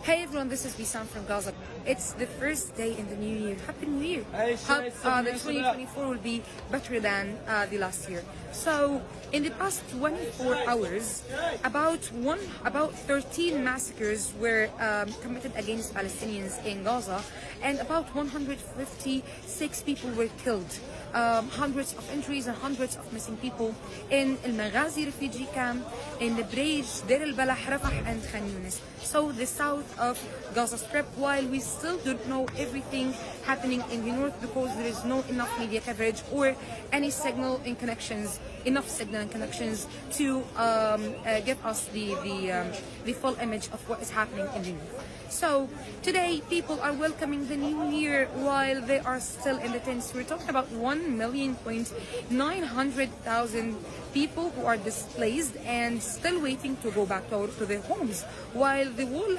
Hey everyone, this is Wissam from Gaza. It's the first day in the new year. Happy New Year! Hope the 2024 will be better than the last year. So, in the past 24 hours, about 13 massacres were committed against Palestinians in Gaza, and about 156 people were killed. Hundreds of injuries and hundreds of missing people in Al-Maghazi refugee camp, in the Bridge, Deir al-Balah, Rafah and Khan Yunis. So the south of Gaza Strip, while we still don't know everything happening in the north because there is no enough media coverage or any signal and connections, enough signal and connections to give us the full image of what is happening in the north. So today people are welcoming the new year while they are still in the tents. We're talking about 1,900,000 people who are displaced and still waiting to go back to their homes, while the Wall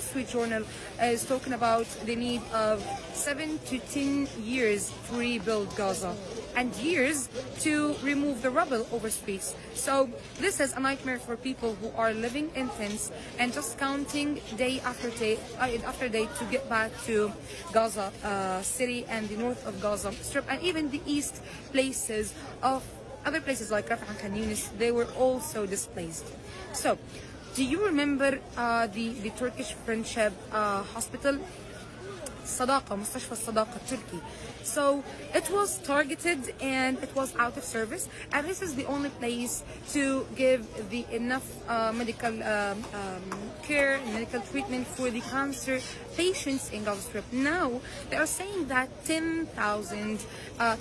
Street Journal is talking about the need of 7 to 10 years to rebuild Gaza and years to remove the rubble over streets. So this is a nightmare for people who are living in tents and just counting day after day to get back to Gaza city and the north of Gaza Strip and even the east places of other places like Rafah and Khan Yunis. They were also displaced. So do you remember the Turkish Friendship Hospital? Sadaqa, Mustashfa Sadaqa, Turkey. So it was targeted and it was out of service, and this is the only place to give the enough medical care, medical treatment for the cancer patients in Gaza Strip. Now they are saying that 10,000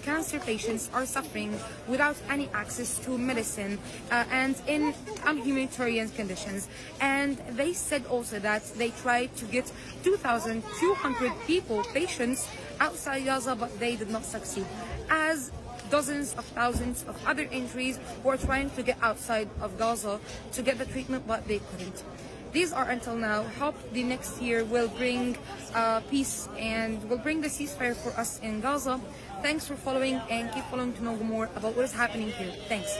cancer patients are suffering without any access to medicine and in humanitarian conditions. And they said also that they tried to get 2,200 patients outside Gaza, but they did not succeed, as dozens of thousands of other injuries were trying to get outside of Gaza to get the treatment, but they couldn't. These are until now. Hope the next year will bring peace and will bring the ceasefire for us in Gaza. Thanks for following and keep following to know more about what is happening here. Thanks.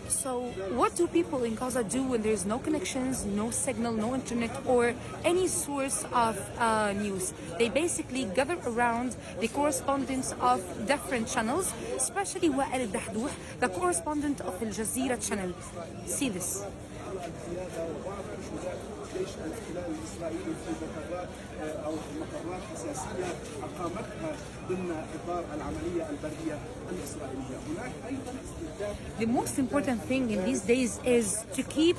So what do people in Gaza do when there's no connections, no signal, no internet or any source of news? They basically gather around the correspondents of different channels, especially Wa'el al-Dahdouh, the correspondent of Al Jazeera channel. See this. ليش الاحتلال الاسرائيلي في مقرات او مقرات اساسيه اقامتها ضمن اطار العمليه البريه الاسرائيليه. هناك ايضا استخدام. The most important thing in these days is to keep,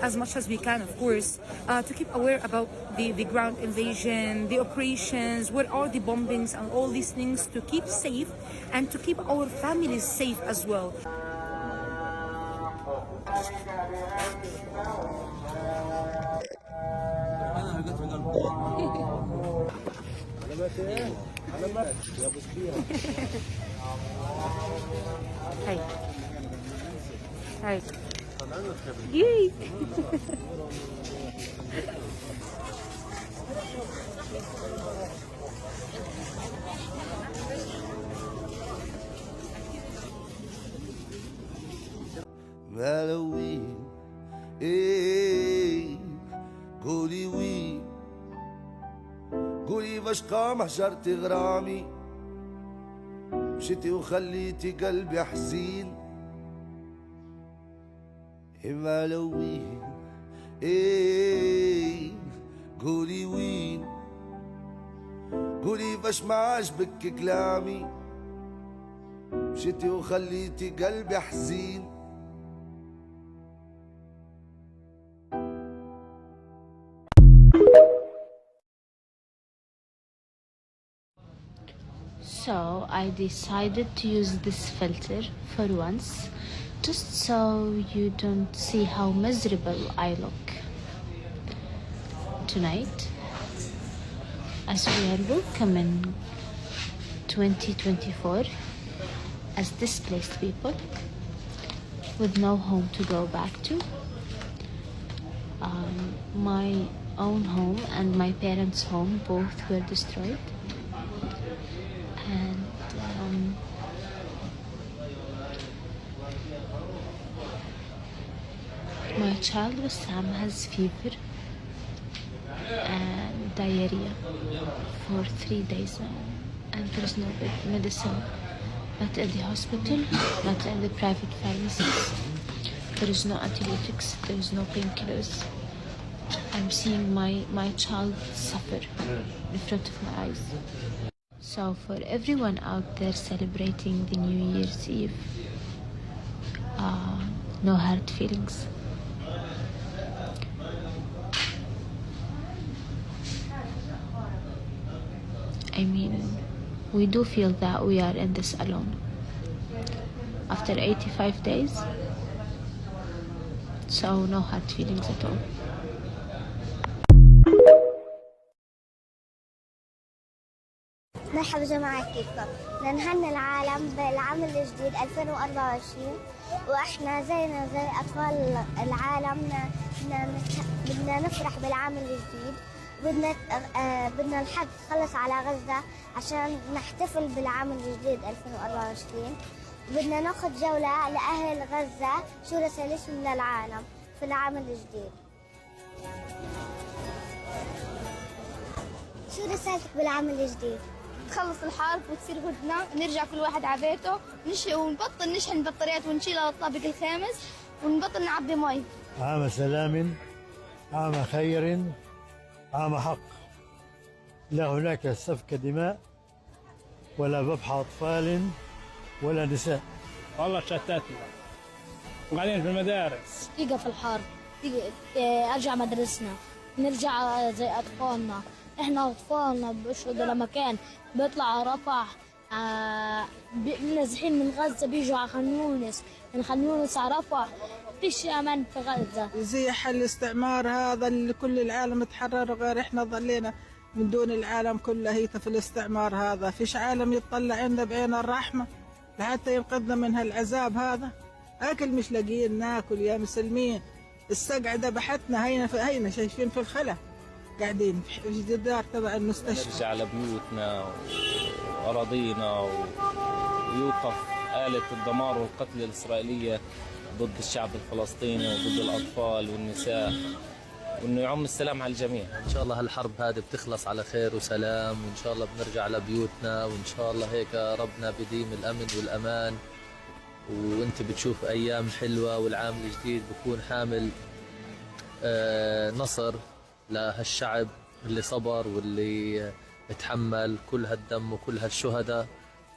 as much as we can, of course, to keep aware about the ground invasion, the operations, what are the bombings and all these things, to keep safe and to keep our families safe as well. Hey. Hey. Yay! Malawi, eh, قولي وي قولي باش قام حجرتي غرامي مشيتي وخليتي قلبي حزين مالوي ايه قولي وين قولي باش ما عجبك كلامي مشيتي وخليتي قلبي حزين. So I decided to use this filter for once, just so you don't see how miserable I look tonight, as we are welcoming 2024 as displaced people with no home to go back to. My own home and my parents' home both were destroyed. And my child Wissam has fever and diarrhea for 3 days, and there is no medicine, not at the hospital, not in the private pharmacies. There is no antibiotics, there is no painkillers. I'm seeing my child suffer in front of my eyes. So for everyone out there celebrating the New Year's Eve, no hard feelings. I mean, we do feel that we are in this alone. After 85 days, so no hard feelings at all. مرحبا جماعة، كيفكم؟ بدنا نهني العالم بالعام الجديد 2024، وإحنا زينا زي أطفال العالم بدنا نفرح بالعام الجديد. بدنا الحرب تخلص على غزة عشان نحتفل بالعام الجديد 2024. بدنا ناخذ جولة لأهل غزة شو رسالتهم للعالم في العام الجديد. شو رسالتك بالعام الجديد؟ تخلص الحرب وتصير هدنة، نرجع كل واحد على بيته، ونبطل نشحن البطاريات ونشيلها للطابق الخامس، ونبطل نعبي مي. عام سلام، عام خير، عام حق. لا هناك سفك دماء ولا ذبح أطفال ولا نساء. والله شتتنا وقاعدين في المدارس. يقف الحرب، أرجع مدرسنا، نرجع زي أطفالنا. إحنا أطفالنا بيشردوا لما كان بيطلع على رفح، نازحين من غزة بيجوا على خانيونس، من خانيونس على رفح، فيش أمان في غزة. يزيح الاستعمار هذا اللي كل العالم تحرر، غير إحنا ظلينا من دون العالم كله هيته في الاستعمار هذا. فيش عالم يطلع عنا بعين الرحمة لحتى ينقذنا من هالعذاب هذا. أكل مش لاقيين ناكل يا مسلمين. السقع ذبحتنا، هينا شايفين في الخلا قاعدين في الجدار تبع المستشفى. نرجع لبيوتنا وأراضينا ويوقف آلة الدمار والقتل الإسرائيلية ضد الشعب الفلسطيني وضد الأطفال والنساء، وإنه يعم السلام على الجميع. إن شاء الله هالحرب هذه بتخلص على خير وسلام، وإن شاء الله بنرجع لبيوتنا، وإن شاء الله هيك ربنا بديم الأمن والأمان، وأنت بتشوف أيام حلوة، والعام الجديد بكون حامل نصر لهالشعب اللي صبر واللي تحمل كل هالدم وكل هالشهداء.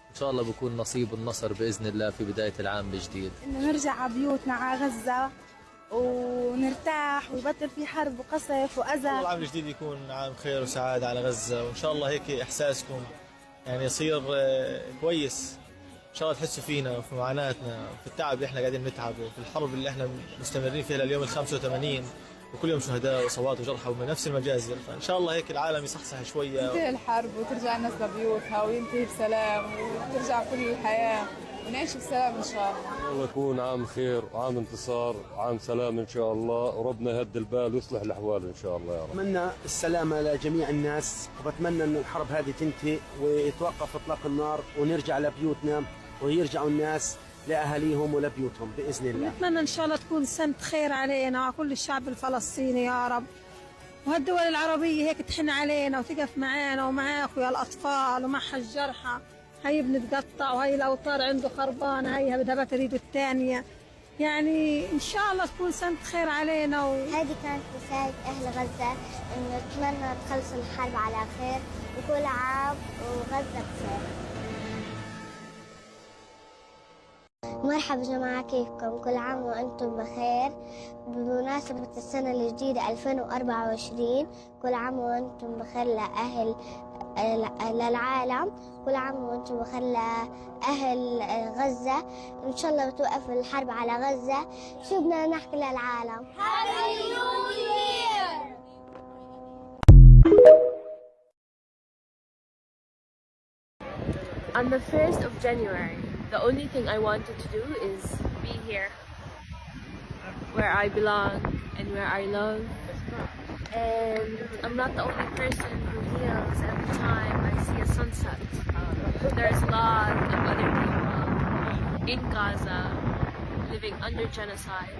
إن شاء الله بكون نصيب النصر بإذن الله في بداية العام الجديد. إنه نرجع على بيوتنا على غزة ونرتاح ويبطل في حرب وقصف وأذى. العام الجديد يكون عام خير وسعادة على غزة، وإن شاء الله هيك إحساسكم يعني يصير كويس. إن شاء الله تحسوا فينا وفي معاناتنا وفي التعب اللي إحنا قاعدين نتعبه، في الحرب اللي إحنا مستمرين فيها لليوم ال85، وكل يوم شهداء وإصابات وجرحى ومن نفس المجازر. فإن شاء الله هيك العالم يصحصح شوية، تنتهي الحرب وترجع الناس لبيوتها وينتهي بسلام وترجع كل الحياة ونعيش بسلام إن شاء الله. الله يكون عام خير وعام انتصار وعام سلام إن شاء الله، وربنا يهدي البال ويصلح الأحوال إن شاء الله يا رب. أتمنى السلامة لجميع الناس، وبتمنى أن الحرب هذه تنتهي ويتوقف إطلاق النار ونرجع لبيوتنا ويرجعوا الناس لأهاليهم ولبيوتهم بإذن الله. نتمنى إن شاء الله تكون سنة خير علينا وعلى كل الشعب الفلسطيني يا رب، وهالدول العربية هيك تحن علينا وتقف معانا ومع أخويا الأطفال ومعها الجرحى. هي بنتقطع وهي الأوتار عنده خربانة، هي بدها بتريد الثانية. يعني إن شاء الله تكون سنة خير علينا. هذه كانت رسالة أهل غزة، إنه نتمنى تخلص الحرب على خير وكل عام وغزة بخير. مرحبا جماعة، كيفكم؟ كل عام وأنتم بخير. بمناسبة السنة الجديدة 2024، كل عام وأنتم بخير للعالم، كل عام وأنتم بخير لأهل غزة. إن شاء الله بتوقف الحرب على غزة. شو بدنا نحكي للعالم؟ Happy New Year! On the 1st of January, the only thing I wanted to do is be here, where I belong and where I love. And I'm not the only person who kneels every time I see a sunset. There's a lot of other people in Gaza living under genocide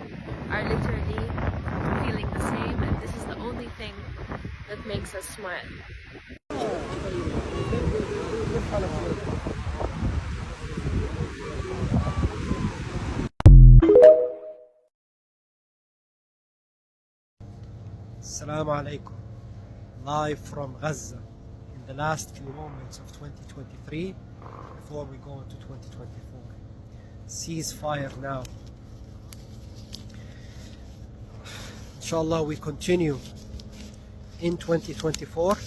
are literally feeling the same, and this is the only thing that makes us smile. Assalamu alaikum. Live from Gaza in the last few moments of 2023 before we go into 2024. Ceasefire now. Inshallah, we continue in 2024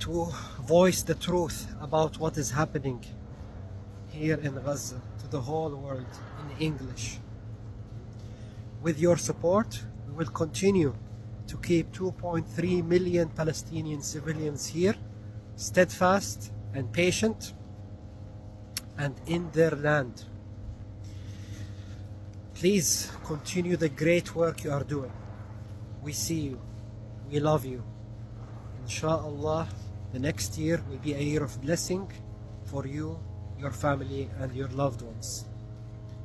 to voice the truth about what is happening here in Gaza to the whole world in English. With your support, we will continue to keep 2.3 million Palestinian civilians here, steadfast and patient, and in their land. Please continue the great work you are doing. We see you. We love you. Inshallah, the next year will be a year of blessing for you, your family, and your loved ones.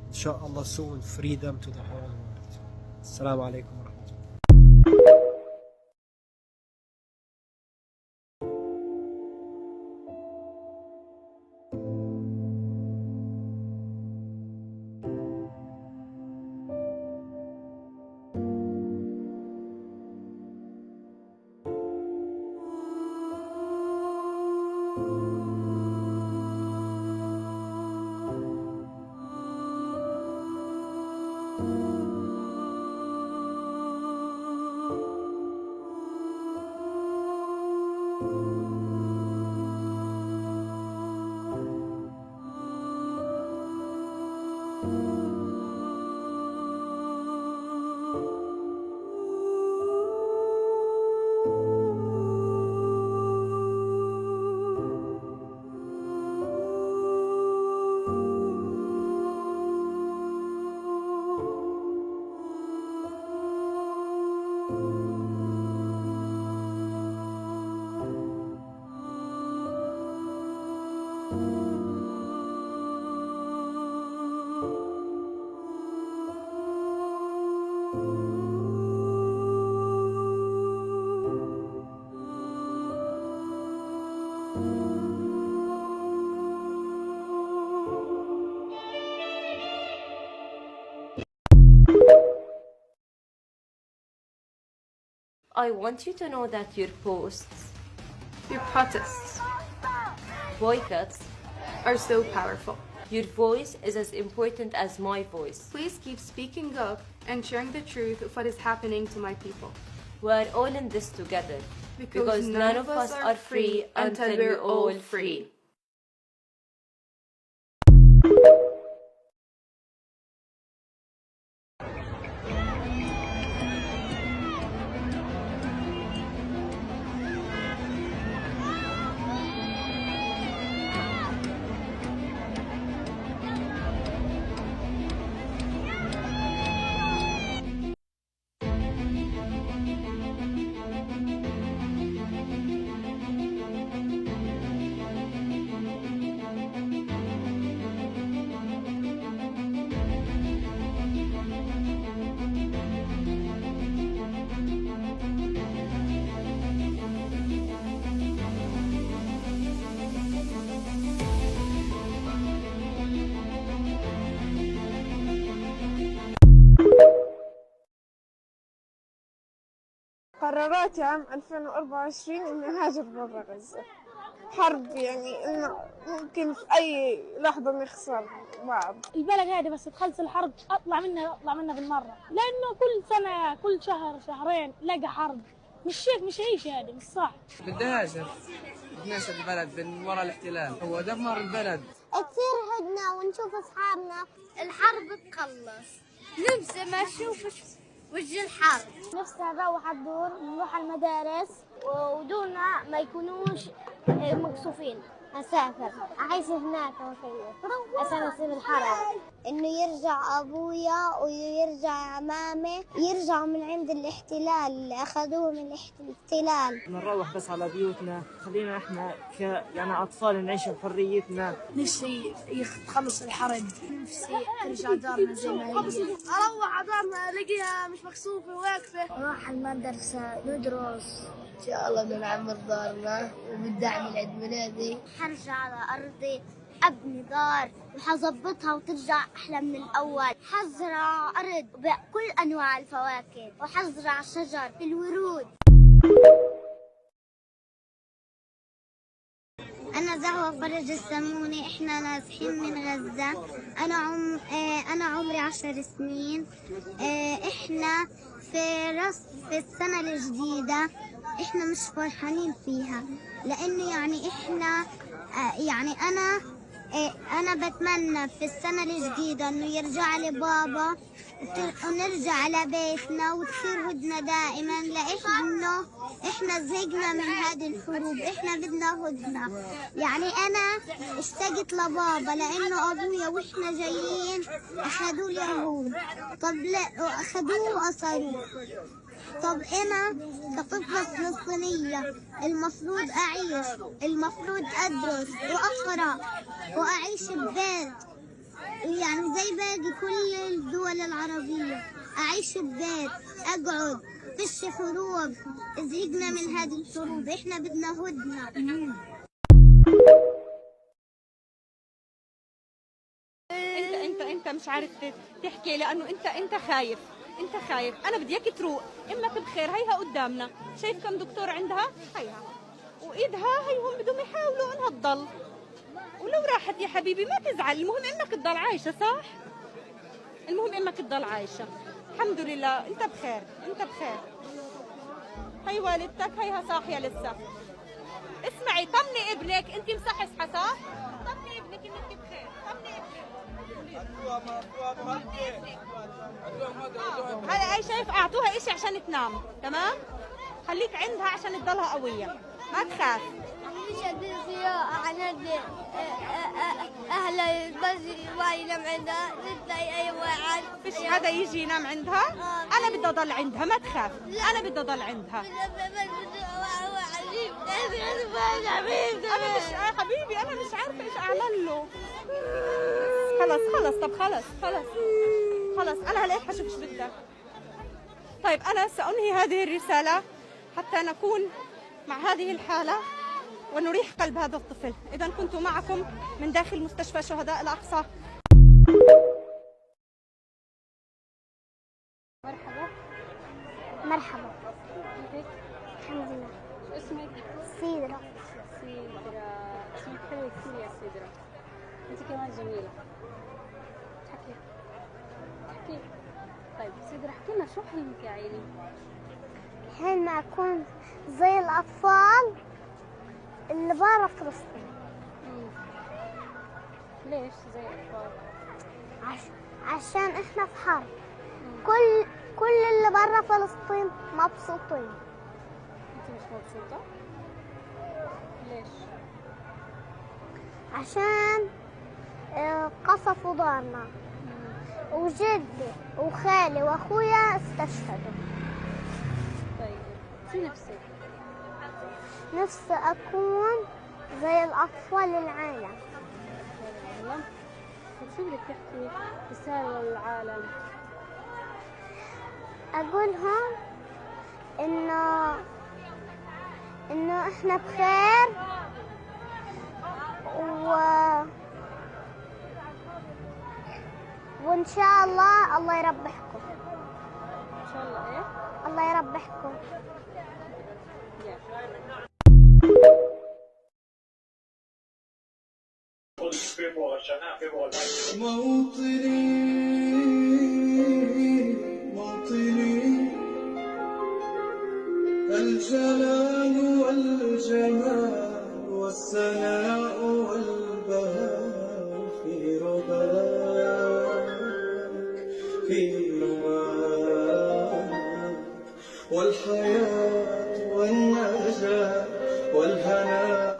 Inshallah, soon freedom to the whole world. Assalamu alaikum. I want you to know that your posts, your protests, boycotts are so powerful. Your voice is as important as my voice. Please keep speaking up and sharing the truth of what is happening to my people. We're all in this together. Because none of us are free until we're all free. قرارات عام 2024 إني هاجر برا غزة. حرب يعني إنه ممكن في أي لحظة نخسر بعض. البلد هذه بس تخلص الحرب أطلع منها بالمرة، لأنه كل سنة كل شهر شهرين لاقى حرب. مش عيشة هذه، مش صح. بدي هاجر بناشر البلد من وراء الاحتلال، هو دمر البلد. تصير هدنا ونشوف أصحابنا، الحرب تخلص، نمسى ما نشوفش وجه الحرب. نفسنا نروح الدور، نروح المدارس ودورنا ما يكونوش مكسوفين. أسافر أعيش هناك وأخير عشان أصير الحرب، إنه يرجع أبويا ويرجع عمامي، يرجعوا من عند الاحتلال اللي أخذوه من الاحتلال. نروح بس على بيوتنا، خلينا إحنا يعني أطفال نعيش بحريتنا. نفسي يخلص الحرب، نفسي ترجع دارنا زي ما هي. أروح على دارنا ألاقيها مش مكسوفة واقفة. أروح المدرسة ندرس، إن شاء الله بنعمر دارنا وبالدعم لعيد ميلادي. حرجع على أرضي أبني دار وحظبطها وترجع أحلى من الأول. حزرع أرض بكل أنواع الفواكه وحزرع شجر الورود. أنا زهوة فرج السموني، إحنا نازحين من غزة. أنا عمري 10 سنين. إحنا في السنة الجديدة إحنا مش فرحانين فيها، لأنه يعني إحنا يعني أنا بتمنى في السنة الجديدة إنه يرجع لي بابا ونرجع على بيتنا وتصير هدنة دائما، لأنه إحنا زهقنا من هذه الحروب، إحنا بدنا هدنة. يعني أنا اشتقت لبابا لأنه أبويا وإحنا جايين أخذوه اليهود، طب لا أخذوه وأسروه. طب أنا كطفلة فلسطينية المفروض أعيش، المفروض أدرس وأقرأ وأعيش ببيت يعني زي باقي كل الدول العربية، أعيش ببيت أقعد فيش حروب، زهقنا من هذه الحروب، إحنا بدنا هدنة. انت مش عارف تحكي لانه انت خايف، انا بدي اياك تروق، امك بخير هيها قدامنا، شايف كم دكتور عندها هيها وايدها هيهم بدهم يحاولوا انها تضل، ولو راحت يا حبيبي ما تزعل، المهم امك تضل عايشه، صح؟ المهم امك تضل عايشه، الحمد لله انت بخير. هي والدتك هيها صاحيه لسه. اسمعي طمني ابنك، انت مصحصحه صح؟ طمني ابنك انك بخير، طمني ابنك. هلا اي شايف اعطوها اشي عشان تنام، تمام؟ خليك عندها عشان تضلها قويه، ما تخاف. مش قادر عن أهل بس ما ينام عندها، أي واحد فيش حدا يجي ينام عندها؟ أنا بدي أضل عندها، ما تخاف، أنا بدي أضل عندها. أنا مش حبيبي، أنا مش عارفة إيش أعمل له. خلص طب خلص أنا هلا حشوف إيش بدك. طيب أنا سأنهي هذه الرسالة حتى نكون مع هذه الحالة ونريح قلب هذا الطفل. إذا كنت معكم من داخل مستشفى شهداء الأقصى. مرحبا. الحمد لله. شو اسمك؟ سيدرا. اسمك حلو كثير يا سيدرا، انت كمان جميلة. تحكي. طيب سيدرا احكي لنا شو حلمك يا عيني؟ حلم أكون زي الأطفال اللي برا فلسطين. ليش زي الأطفال؟ عشان إحنا في حرب. كل اللي برا فلسطين مبسوطين. أنت مش مبسوطة؟ ليش؟ عشان قصفوا دارنا وجدي وخالي وأخويا استشهدوا. طيب شو نفسك؟ نفسي أكون زي الأطفال العالم. طيب شو بدك تحكي رسالة للعالم؟ أقولهم إنه إحنا بخير وإن شاء الله يربحكم. إن شاء الله إيه؟ الله يربحكم. موطني الجلال والجمال والسناء والبهاء في رباك في نواك والحياة والنجاة والهناء.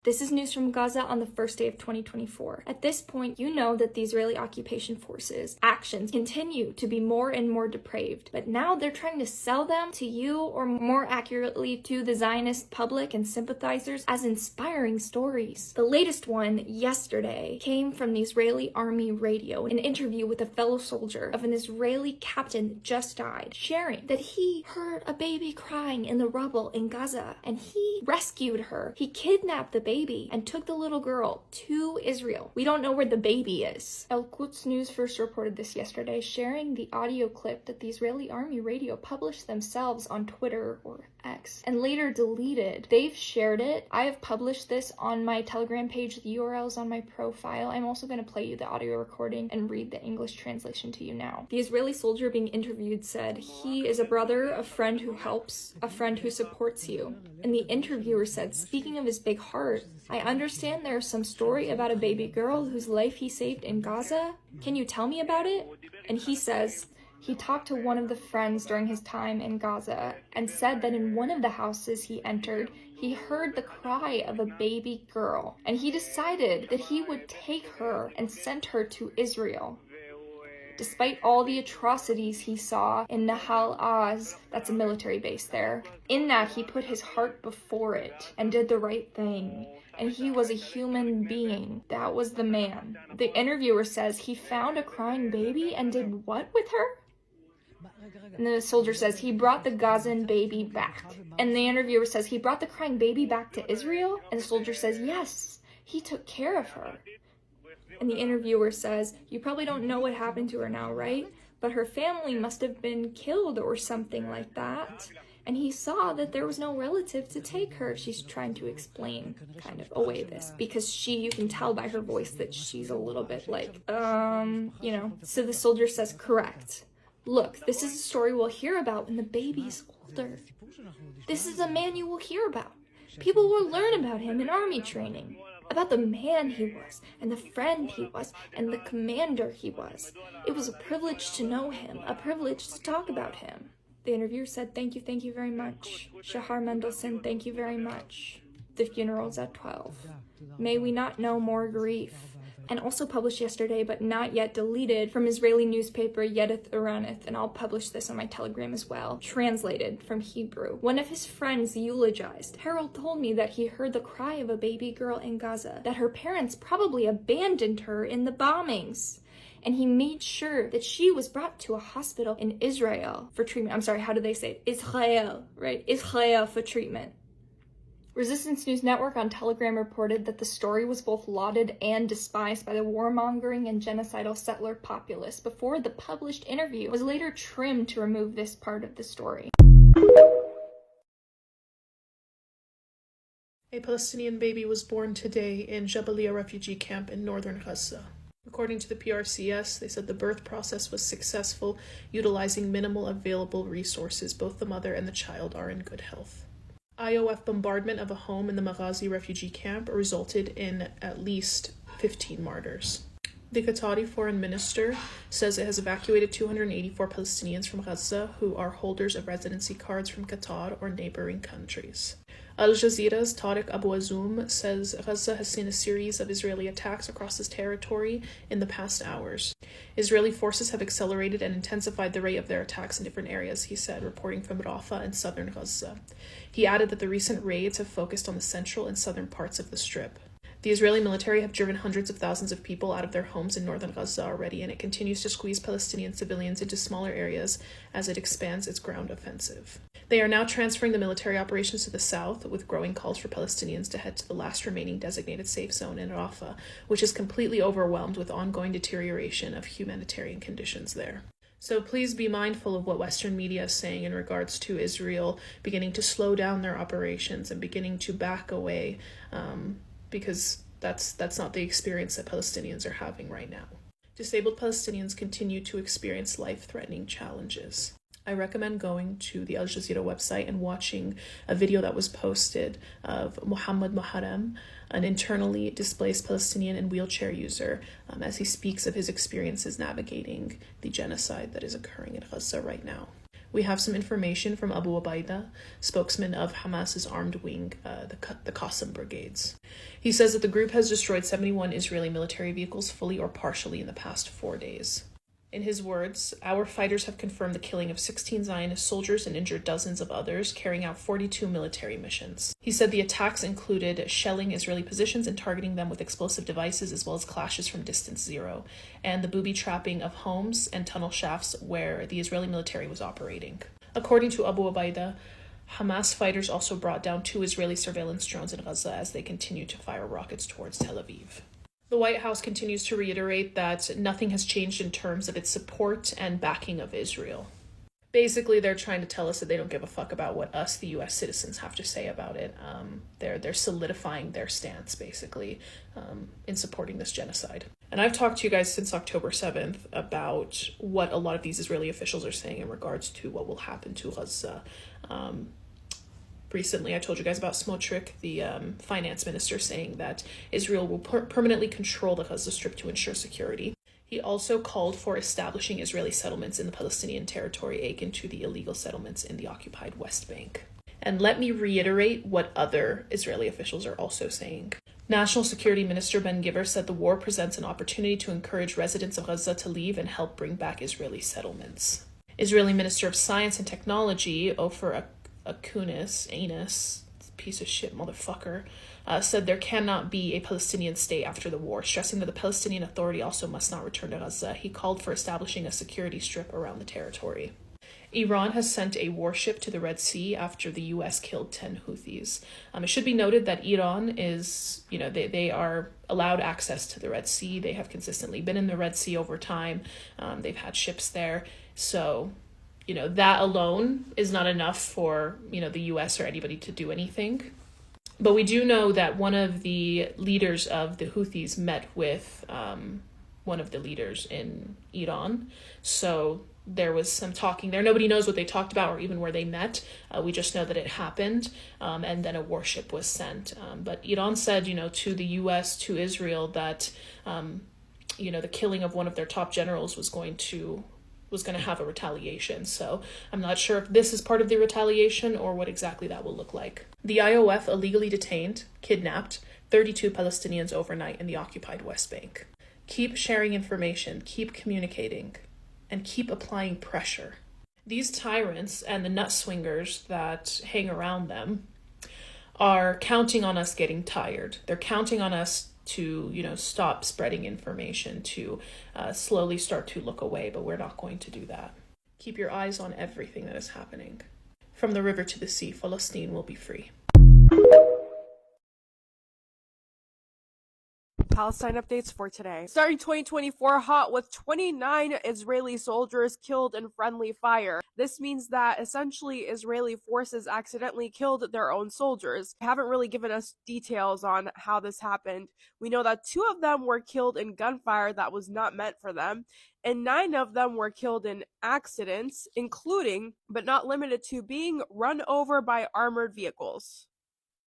This is news from Gaza on the first day of 2024. At this point, you know that the Israeli occupation forces' actions continue to be more and more depraved, but now they're trying to sell them to you, or more accurately to the Zionist public and sympathizers, as inspiring stories. The latest one, yesterday, came from the Israeli army radio, an interview with a fellow soldier of an Israeli captain that just died, sharing that he heard a baby crying in the rubble in Gaza, and he rescued her. He kidnapped the baby and took the little girl to Israel. We don't know where the baby is. Al-Quds News first reported this yesterday, sharing the audio clip that the Israeli army radio published themselves on Twitter or X and later deleted. They've shared it. I have published this on my Telegram page. The URL is on my profile. I'm also going to play you the audio recording and read the English translation to you now. The Israeli soldier being interviewed said, "He is a brother, a friend who helps, a friend who supports you." And the interviewer said, speaking of his big heart, "I understand there's some story about a baby girl whose life he saved in Gaza. Can you tell me about it?" And he says, he talked to one of the friends during his time in Gaza and said that in one of the houses he entered, he heard the cry of a baby girl, and he decided that he would take her and send her to Israel. Despite all the atrocities he saw in Nahal Oz, that's a military base there, in that he put his heart before it and did the right thing. And he was a human being. That was the man. The interviewer says he found a crying baby and did what with her? And the soldier says he brought the Gazan baby back. And the interviewer says he brought the crying baby back to Israel? And the soldier says, yes, he took care of her. And the interviewer says, you probably don't know what happened to her now, right? But her family must have been killed or something like that. And he saw that there was no relative to take her. She's trying to explain kind of away this, because you can tell by her voice that she's a little bit like, you know. So the soldier says, correct. Look, this is a story we'll hear about when the baby's older. This is a man you will hear about. People will learn about him in army training, about the man he was, and the friend he was, and the commander he was. It was a privilege to know him, a privilege to talk about him. The interviewer said, thank you very much. Shahar Mendelsohn, thank you very much. The funeral's at 12. May we not know more grief. And also published yesterday, but not yet deleted, from Israeli newspaper Yedith Uranith, and I'll publish this on my Telegram as well, translated from Hebrew. One of his friends eulogized, Harold told me that he heard the cry of a baby girl in Gaza, that her parents probably abandoned her in the bombings. And he made sure that she was brought to a hospital in Israel for treatment. I'm sorry, how do they say it? Israel, right? Israel for treatment. Resistance News Network on Telegram reported that the story was both lauded and despised by the warmongering and genocidal settler populace before the published interview was later trimmed to remove this part of the story. A Palestinian baby was born today in Jabalia refugee camp in northern Gaza. According to the PRCS, they said the birth process was successful, utilizing minimal available resources. Both the mother and the child are in good health. IOF bombardment of a home in the Maghazi refugee camp resulted in at least 15 martyrs. The Qatari foreign minister says it has evacuated 284 Palestinians from Gaza who are holders of residency cards from Qatar or neighboring countries. Al Jazeera's Tariq Abu Azoum says Gaza has seen a series of Israeli attacks across its territory in the past hours. Israeli forces have accelerated and intensified the rate of their attacks in different areas, he said, reporting from Rafah and southern Gaza. He added that the recent raids have focused on the central and southern parts of the Strip. The Israeli military have driven hundreds of thousands of people out of their homes in northern Gaza already, and it continues to squeeze Palestinian civilians into smaller areas as it expands its ground offensive. They are now transferring the military operations to the south, with growing calls for Palestinians to head to the last remaining designated safe zone in Rafah, which is completely overwhelmed with ongoing deterioration of humanitarian conditions there. So please be mindful of what Western media is saying in regards to Israel beginning to slow down their operations and beginning to back away, because that's not the experience that Palestinians are having right now. Disabled Palestinians continue to experience life-threatening challenges. I recommend going to the Al Jazeera website and watching a video that was posted of Muhammad Muharrem, an internally displaced Palestinian and wheelchair user, as he speaks of his experiences navigating the genocide that is occurring in Gaza right now. We have some information from Abu Ubaida, spokesman of Hamas's armed wing, the Qassam brigades. He says that the group has destroyed 71 Israeli military vehicles fully or partially in the past 4 days. In his words, our fighters have confirmed the killing of 16 Zionist soldiers and injured dozens of others, carrying out 42 military missions. He said the attacks included shelling Israeli positions and targeting them with explosive devices, as well as clashes from distance zero, and the booby-trapping of homes and tunnel shafts where the Israeli military was operating. According to Abu Ubaida, Hamas fighters also brought down 2 Israeli surveillance drones in Gaza as they continue to fire rockets towards Tel Aviv. The White House continues to reiterate that nothing has changed in terms of its support and backing of Israel. Basically, they're trying to tell us that they don't give a fuck about what us, the U.S. citizens, have to say about it. They're solidifying their stance, basically, in supporting this genocide. And I've talked to you guys since October 7th about what a lot of these Israeli officials are saying in regards to what will happen to Gaza. Recently, I told you guys about Smotrich, the finance minister, saying that Israel will permanently control the Gaza Strip to ensure security. He also called for establishing Israeli settlements in the Palestinian territory akin to the illegal settlements in the occupied West Bank. And let me reiterate what other Israeli officials are also saying. National Security Minister Ben Gvir said the war presents an opportunity to encourage residents of Gaza to leave and help bring back Israeli settlements. Israeli Minister of Science and Technology, Ofer Anus, piece of shit motherfucker, said there cannot be a Palestinian state after the war, stressing that the Palestinian Authority also must not return to Gaza. He called for establishing a security strip around the territory. Iran has sent a warship to the Red Sea after the U.S. killed 10 Houthis. It should be noted that Iran is, they are allowed access to the Red Sea. They have consistently been in the Red Sea over time. They've had ships there. So, that alone is not enough for, the U.S. or anybody to do anything. But we do know that one of the leaders of the Houthis met with one of the leaders in Iran. So there was some talking there. Nobody knows what they talked about or even where they met. We just know that it happened, and then a warship was sent. But Iran said, to the U.S., to Israel, that, the killing of one of their top generals was going to have a retaliation. So I'm not sure if this is part of the retaliation or what exactly that will look like. The IOF illegally detained, kidnapped 32 Palestinians overnight in the occupied West Bank. Keep sharing information, keep communicating, and keep applying pressure. These tyrants and the nut swingers that hang around them are counting on us getting tired. They're counting on us to, stop spreading information, to slowly start to look away, but we're not going to do that. Keep your eyes on everything that is happening. From the river to the sea, Palestine will be free. Palestine updates for today. Starting 2024 hot with 29 Israeli soldiers killed in friendly fire. This means that essentially Israeli forces accidentally killed their own soldiers. They haven't really given us details on how this happened. We know that 2 of them were killed in gunfire that was not meant for them, and 9 of them were killed in accidents, including, but not limited to, being run over by armored vehicles.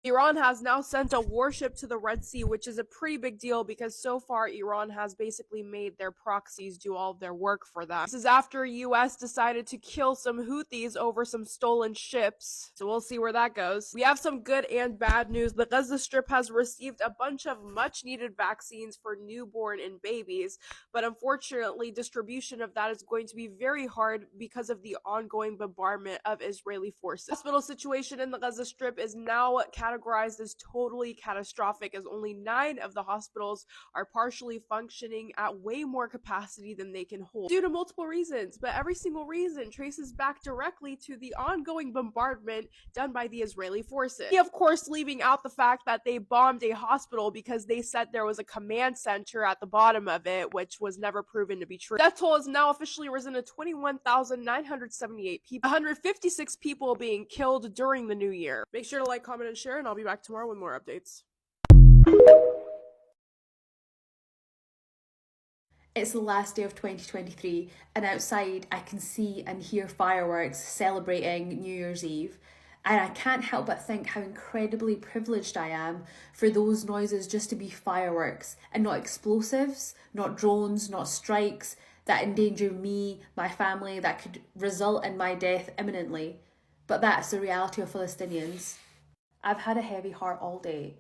Iran has now sent a warship to the Red Sea, which is a pretty big deal because so far Iran has basically made their proxies do all of their work for them. This is after US decided to kill some Houthis over some stolen ships, so we'll see where that goes. We have some good and bad news. The Gaza Strip has received a bunch of much needed vaccines for newborn and babies, but unfortunately distribution of that is going to be very hard because of the ongoing bombardment of Israeli forces. The hospital situation in the Gaza Strip is now categorized as totally catastrophic, as only 9 of the hospitals are partially functioning at way more capacity than they can hold due to multiple reasons, but every single reason traces back directly to the ongoing bombardment done by the Israeli forces. Of course, leaving out the fact that they bombed a hospital because they said there was a command center at the bottom of it, which was never proven to be true. Death toll has now officially risen to 21,978 people, 156 people being killed during the new year. Make sure to like, comment, and share, and I'll be back tomorrow with more updates. It's the last day of 2023, and outside I can see and hear fireworks celebrating New Year's Eve, and I can't help but think how incredibly privileged I am for those noises just to be fireworks and not explosives, not drones, not strikes. that endanger me, my family, that could result in my death imminently. But that's the reality of Palestinians. I've had a heavy heart all day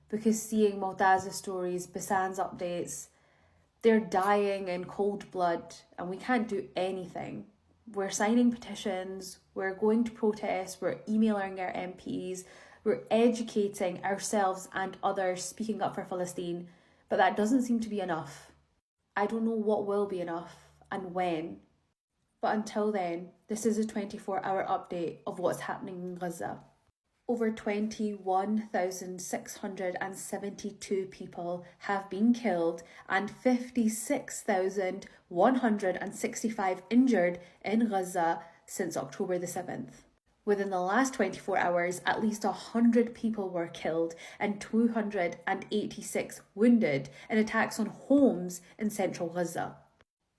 because seeing Maltaza's stories, Basan's updates, they're dying in cold blood and we can't do anything. We're signing petitions, we're going to protest, we're emailing our MPs, we're educating ourselves and others speaking up for Palestine, but that doesn't seem to be enough. I don't know what will be enough and when. But until then, this is a 24-hour update of what's happening in Gaza. Over 21,672 people have been killed and 56,165 injured in Gaza since October the 7th. Within the last 24 hours, at least 100 people were killed and 286 wounded in attacks on homes in central Gaza.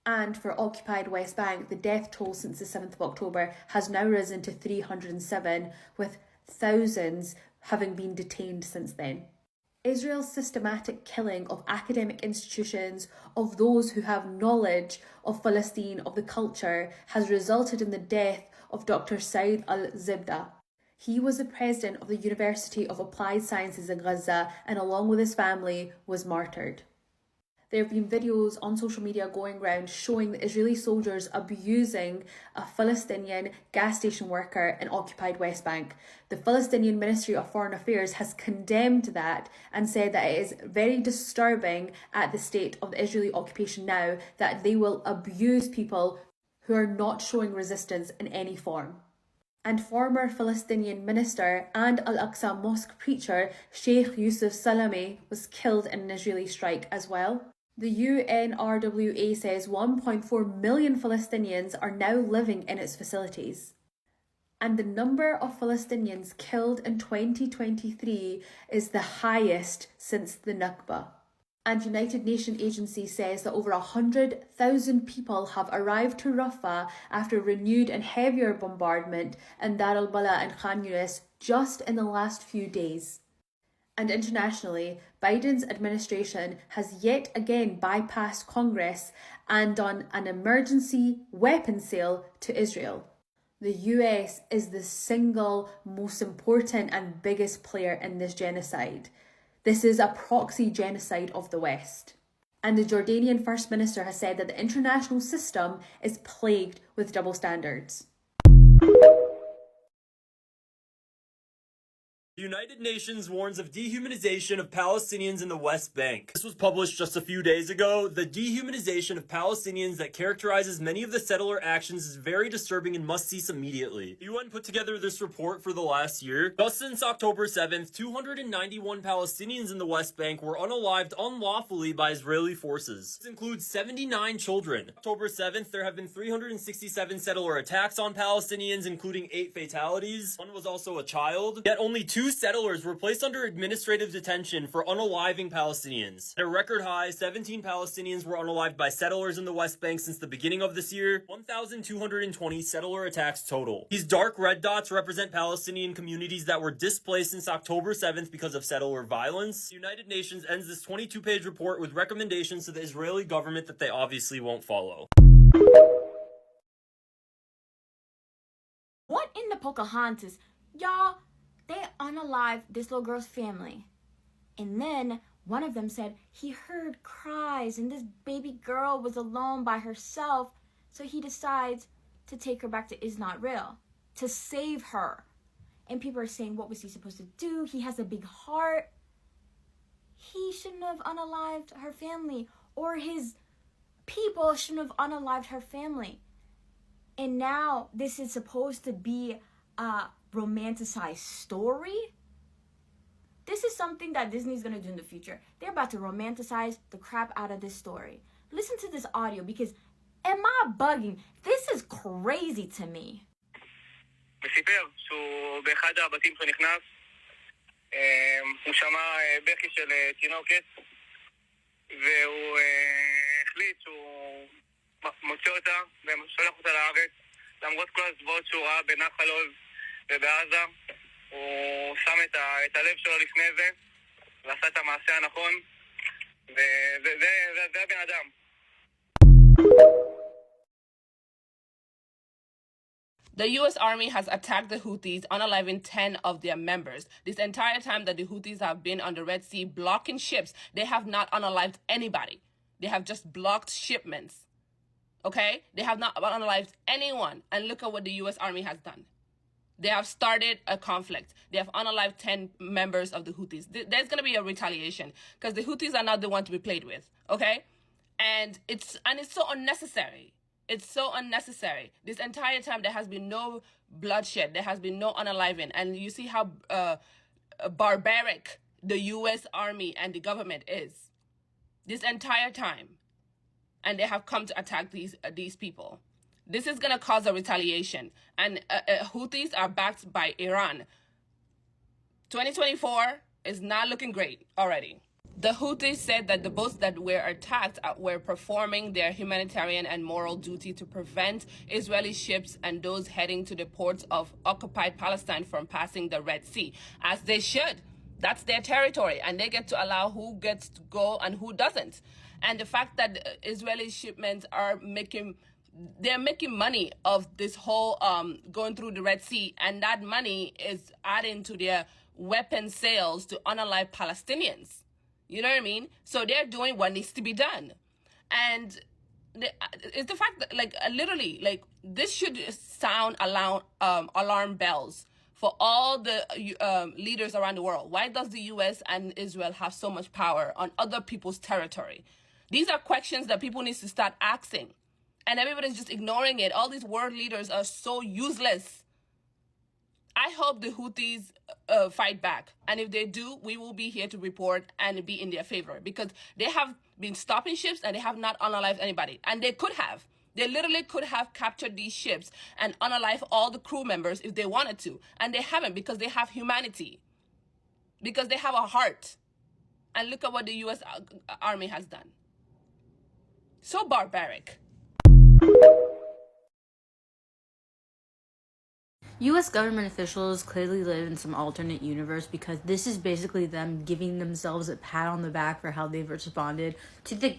And for occupied West Bank, the death toll since the 7th of October has now risen to 307, with thousands having been detained since then. Israel's systematic killing of academic institutions, of those who have knowledge of Palestine, of the culture, has resulted in the death of Dr. Said al-Zibda. He was the president of the University of Applied Sciences in Gaza and along with his family was martyred. There have been videos on social media going around showing the Israeli soldiers abusing a Palestinian gas station worker in occupied West Bank. The Palestinian Ministry of Foreign Affairs has condemned that and said that it is very disturbing at the state of the Israeli occupation now that they will abuse people who are not showing resistance in any form. And former Palestinian minister and Al-Aqsa Mosque preacher Sheikh Yusuf Salami was killed in an Israeli strike as well. The UNRWA says 1.4 million Palestinians are now living in its facilities. And the number of Palestinians killed in 2023 is the highest since the Nakba. And United Nations agency says that over 100,000 people have arrived to Rafah after renewed and heavier bombardment in Dar al-Bala and Khan Yunis just in the last few days. And internationally, Biden's administration has yet again bypassed Congress and done an emergency weapons sale to Israel. The US is the single most important and biggest player in this genocide. This is a proxy genocide of the West. And the Jordanian First Minister has said that the international system is plagued with double standards. The United Nations warns of dehumanization of Palestinians in the West Bank. This was published just a few days ago. The dehumanization of Palestinians that characterizes many of the settler actions is very disturbing and must cease immediately. The UN put together this report for the last year. Just since October 7th, 291 Palestinians in the West Bank were unalived unlawfully by Israeli forces. This includes 79 children. October 7th, there have been 367 settler attacks on Palestinians, including 8 fatalities. One was also a child. Yet only 2 settlers were placed under administrative detention for unaliving Palestinians. At a record high, 17 Palestinians were unalived by settlers in the West Bank since the beginning of this year. 1,220 settler attacks total. These dark red dots represent Palestinian communities that were displaced since October 7th because of settler violence. The United Nations ends this 22-page report with recommendations to the Israeli government that they obviously won't follow. What in the Pocahontas? Y'all, they unalived this little girl's family. And then one of them said he heard cries and this baby girl was alone by herself. So he decides to take her back to Is Not Real, to save her. And people are saying, what was he supposed to do? He has a big heart. He shouldn't have unalived her family, or his people shouldn't have unalived her family. And now this is supposed to be a romanticized story? This is something that Disney's gonna do in the future. They're about to romanticize the crap out of this story. Listen to this audio, because am I bugging? This is crazy to me. וסיפר שהוא באחד הבתים שהוא נכנס, הוא שמע בכי של תינוקת, והוא החליט שהוא מוצא אותה ושולח אותה לארץ, למרות כל הזוועות שהוא ראה בנחל עוז ובעזה. הוא שם את הלב שלו לפני זה, ועשה את המעשה הנכון, וזה הבן אדם. The U.S. Army has attacked the Houthis, unaliving 10 of their members. This entire time that the Houthis have been on the Red Sea blocking ships, they have not unalived anybody. They have just blocked shipments. Okay? They have not unalived anyone. And look at what the U.S. Army has done. They have started a conflict. They have unalived 10 members of the Houthis. There's going to be a retaliation because the Houthis are not the one to be played with. Okay? And it's so unnecessary. It's so unnecessary. This entire time, there has been no bloodshed. There has been no unaliving. And you see how barbaric the U.S. Army and the government is. This entire time. And they have come to attack these people. This is going to cause a retaliation. And Houthis are backed by Iran. 2024 is not looking great already. The Houthis said that the boats that were attacked were performing their humanitarian and moral duty to prevent Israeli ships and those heading to the ports of occupied Palestine from passing the Red Sea, as they should. That's their territory, and they get to allow who gets to go and who doesn't. And the fact that Israeli shipments are making money of this whole going through the Red Sea, and that money is adding to their weapon sales to unalive Palestinians. You know what I mean? So they're doing what needs to be done. And it's the fact that, literally, this should sound alarm bells for all the leaders around the world. Why does the U.S. and Israel have so much power on other people's territory? These are questions that people need to start asking. And everybody's just ignoring it. All these world leaders are so useless. I hope the Houthis fight back. And if they do, we will be here to report and be in their favor. Because they have been stopping ships and they have not unalived anybody. And they could have. They literally could have captured these ships and unalived all the crew members if they wanted to. And they haven't, because they have humanity. Because they have a heart. And look at what the U.S. Army has done. So barbaric. U.S. government officials clearly live in some alternate universe, because this is basically them giving themselves a pat on the back for how they've responded to the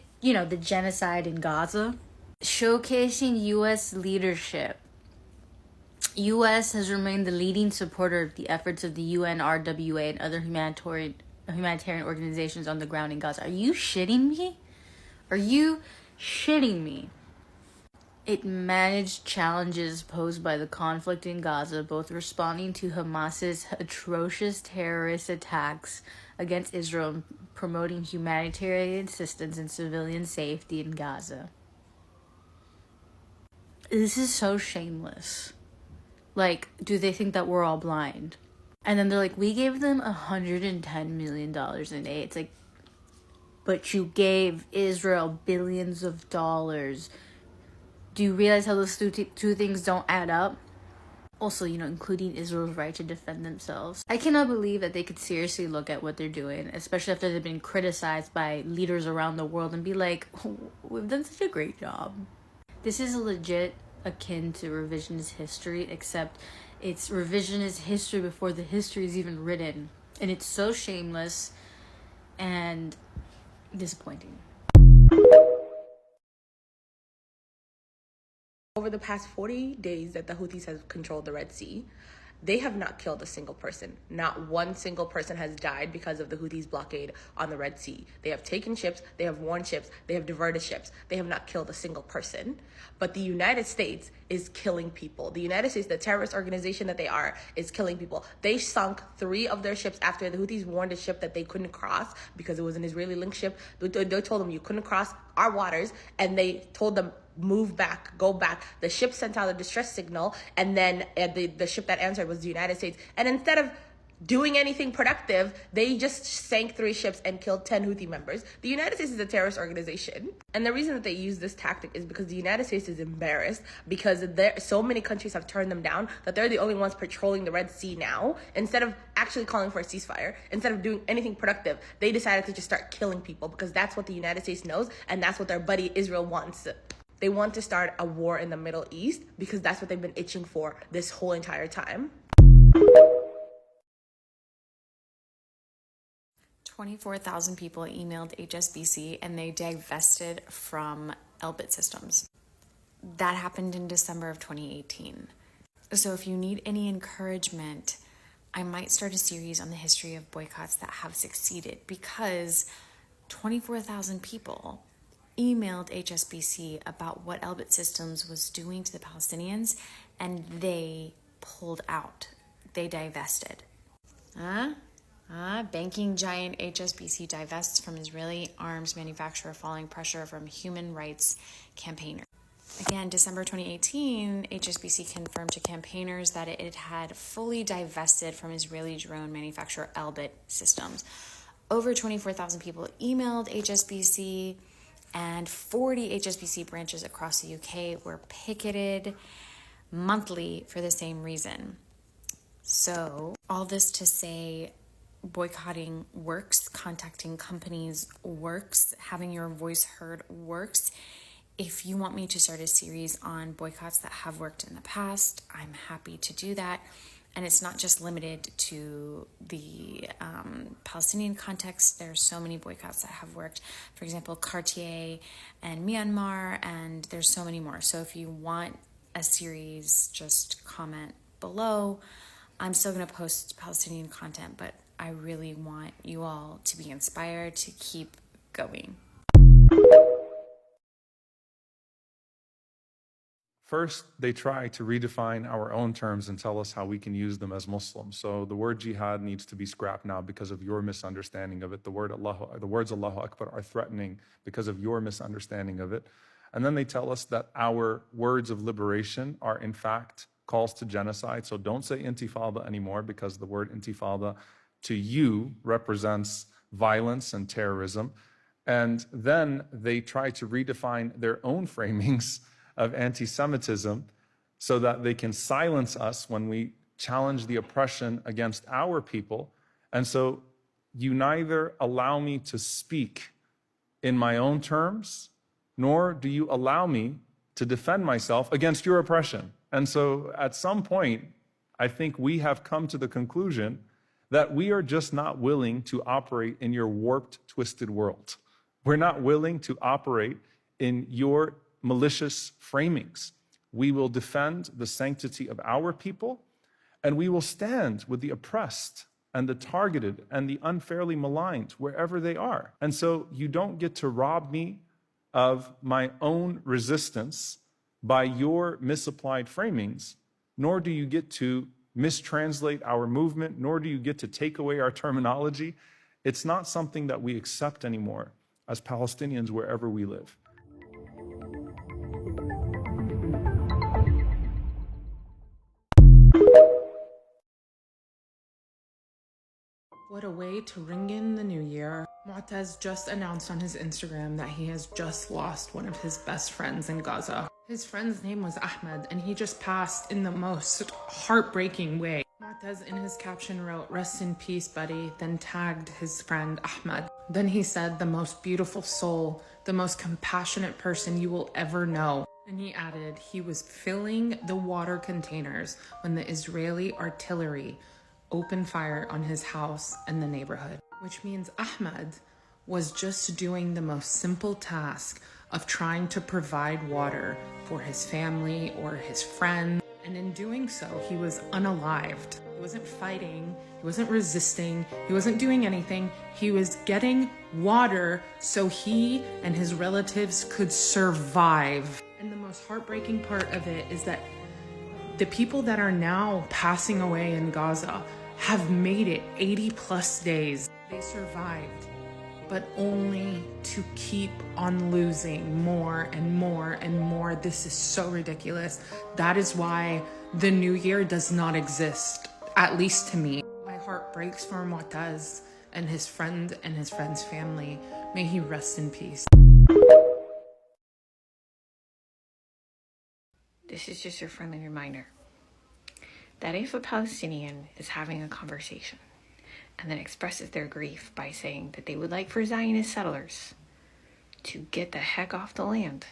genocide in Gaza. Showcasing U.S. leadership. U.S. has remained the leading supporter of the efforts of the UNRWA and other humanitarian organizations on the ground in Gaza. Are you shitting me? Are you shitting me? It managed challenges posed by the conflict in Gaza, both responding to Hamas's atrocious terrorist attacks against Israel and promoting humanitarian assistance and civilian safety in Gaza. This is so shameless. Do they think that we're all blind? And then they're like, we gave them $110 million in aid. It's like, but you gave Israel billions of dollars. Do you realize how those two things don't add up? Also, including Israel's right to defend themselves. I cannot believe that they could seriously look at what they're doing, especially after they've been criticized by leaders around the world and be like, oh, we've done such a great job. This is legit akin to revisionist history, except it's revisionist history before the history is even written. And it's so shameless and disappointing. Over the past 40 days that the Houthis have controlled the Red Sea, they have not killed a single person. Not one single person has died because of the Houthis' blockade on the Red Sea. They have taken ships, they have warned ships, they have diverted ships. They have not killed a single person. But the United States is killing people. The United States, the terrorist organization that they are, is killing people. They sunk 3 of their ships after the Houthis warned a ship that they couldn't cross because it was an Israeli-linked ship. They told them you couldn't cross our waters, and they told them, move back, go back. The ship sent out a distress signal, and then the ship that answered was the United States. And instead of doing anything productive, they just sank 3 ships and killed 10 Houthi members. The United States is a terrorist organization. And the reason that they use this tactic is because the United States is embarrassed because so many countries have turned them down that they're the only ones patrolling the Red Sea now. Instead of actually calling for a ceasefire, instead of doing anything productive, they decided to just start killing people because that's what the United States knows, and that's what their buddy Israel wants. They want to start a war in the Middle East because that's what they've been itching for this whole entire time. 24,000 people emailed HSBC and they divested from Elbit Systems. That happened in December of 2018. So if you need any encouragement, I might start a series on the history of boycotts that have succeeded, because 24,000 people emailed HSBC about what Elbit Systems was doing to the Palestinians, and they pulled out. They divested. Banking giant HSBC divests from Israeli arms manufacturer following pressure from human rights campaigners. Again, December 2018, HSBC confirmed to campaigners that it had fully divested from Israeli drone manufacturer Elbit Systems. Over 24,000 people emailed HSBC, and 40 HSBC branches across the UK were picketed monthly for the same reason. So, all this to say, boycotting works, contacting companies works, having your voice heard works. If you want me to start a series on boycotts that have worked in the past, I'm happy to do that. And it's not just limited to the Palestinian context. There are so many boycotts that have worked. For example, Cartier and Myanmar, and there's so many more. So if you want a series, just comment below. I'm still going to post Palestinian content, but I really want you all to be inspired to keep going. First, they try to redefine our own terms and tell us how we can use them as Muslims. So the word jihad needs to be scrapped now because of your misunderstanding of it. The words Allahu Akbar are threatening because of your misunderstanding of it. And then they tell us that our words of liberation are in fact calls to genocide. So don't say intifada anymore, because the word intifada to you represents violence and terrorism. And then they try to redefine their own framings of anti-Semitism so that they can silence us when we challenge the oppression against our people. And so you neither allow me to speak in my own terms, nor do you allow me to defend myself against your oppression. And so at some point, I think we have come to the conclusion that we are just not willing to operate in your warped, twisted world. We're not willing to operate in your malicious framings. We will defend the sanctity of our people, and we will stand with the oppressed and the targeted and the unfairly maligned wherever they are. And so you don't get to rob me of my own resistance by your misapplied framings, nor do you get to mistranslate our movement, nor do you get to take away our terminology. It's not something that we accept anymore as Palestinians wherever we live. What a way to ring in the new year. Mu'taz just announced on his Instagram that he has just lost one of his best friends in Gaza. His friend's name was Ahmed, and he just passed in the most heartbreaking way. Mu'taz in his caption wrote, "Rest in peace, buddy," then tagged his friend Ahmed. Then he said, "The most beautiful soul, the most compassionate person you will ever know." And he added, he was filling the water containers when the Israeli artillery opened fire on his house and the neighborhood. Which means Ahmed was just doing the most simple task of trying to provide water for his family or his friend. And in doing so, he was unalived. He wasn't fighting, he wasn't resisting, he wasn't doing anything. He was getting water so he and his relatives could survive. And the most heartbreaking part of it is that the people that are now passing away in Gaza have made it 80 plus days. They survived, but only to keep on losing more and more and more. This is so ridiculous. That is why the new year does not exist, at least to me. My heart breaks for Mu'taz and his friend and his friend's family. May he rest in peace. This is just a friendly reminder that if a Palestinian is having a conversation and then expresses their grief by saying that they would like for Zionist settlers to get the heck off the land,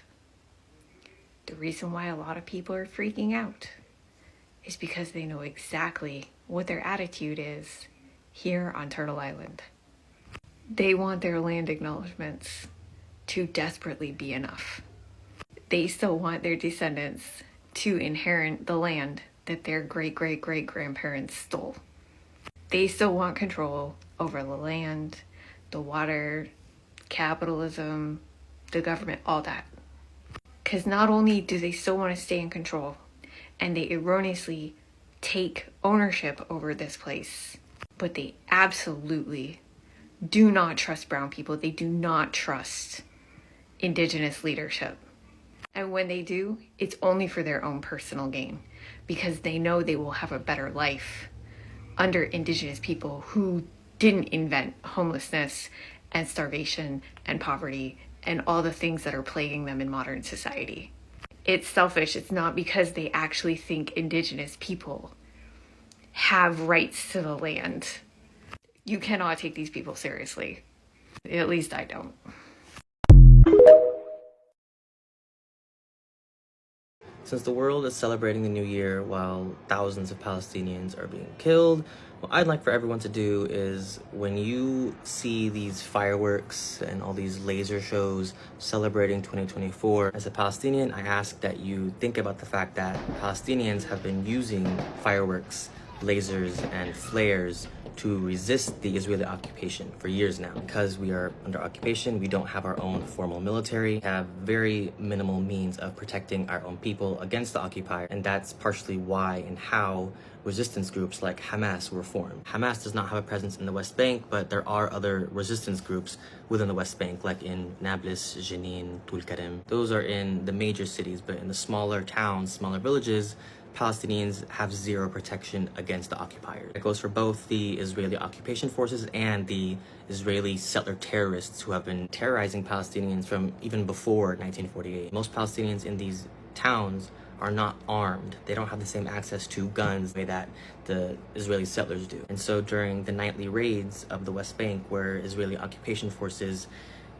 the reason why a lot of people are freaking out is because they know exactly what their attitude is here on Turtle Island. They want their land acknowledgements to desperately be enough. They still want their descendants to inherit the land that their great-great-great-grandparents stole. They still want control over the land, the water, capitalism, the government, all that. Because not only do they still want to stay in control, and they erroneously take ownership over this place, but they absolutely do not trust brown people. They do not trust indigenous leadership. And when they do, it's only for their own personal gain, because they know they will have a better life under indigenous people who didn't invent homelessness and starvation and poverty and all the things that are plaguing them in modern society. It's selfish. It's not because they actually think indigenous people have rights to the land. You cannot take these people seriously. At least I don't. Since the world is celebrating the new year while thousands of Palestinians are being killed, what I'd like for everyone to do is, when you see these fireworks and all these laser shows celebrating 2024, as a Palestinian, I ask that you think about the fact that Palestinians have been using fireworks, lasers, and flares to resist the Israeli occupation for years now. Because we are under occupation, we don't have our own formal military, we have very minimal means of protecting our own people against the occupier, and that's partially why and how resistance groups like Hamas were formed. Hamas does not have a presence in the West Bank, but there are other resistance groups within the West Bank, like in Nablus, Jenin, Tulkarem. Those are in the major cities, but in the smaller towns, smaller villages, Palestinians have zero protection against the occupier. It goes for both the Israeli occupation forces and the Israeli settler terrorists who have been terrorizing Palestinians from even before 1948. Most Palestinians in these towns are not armed. They don't have the same access to guns the way that the Israeli settlers do. And so during the nightly raids of the West Bank, where Israeli occupation forces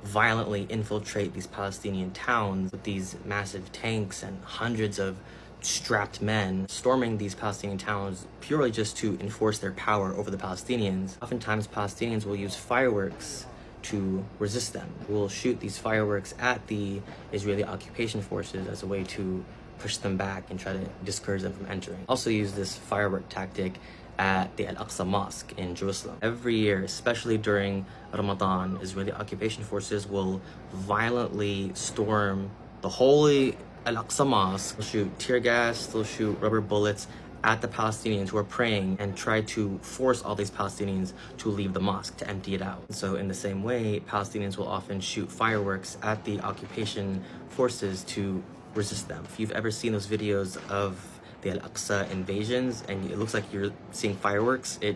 violently infiltrate these Palestinian towns with these massive tanks and hundreds of strapped men storming these Palestinian towns purely just to enforce their power over the Palestinians, oftentimes Palestinians will use fireworks to resist them. We'll shoot these fireworks at the Israeli occupation forces as a way to push them back and try to discourage them from entering. Also use this firework tactic at the Al-Aqsa Mosque in Jerusalem. Every year, especially during Ramadan, Israeli occupation forces will violently storm the holy Al-Aqsa Mosque. They'll shoot tear gas, they'll shoot rubber bullets at the Palestinians who are praying and try to force all these Palestinians to leave the mosque, to empty it out. So in the same way, Palestinians will often shoot fireworks at the occupation forces to resist them. If you've ever seen those videos of the Al-Aqsa invasions and it looks like you're seeing fireworks, it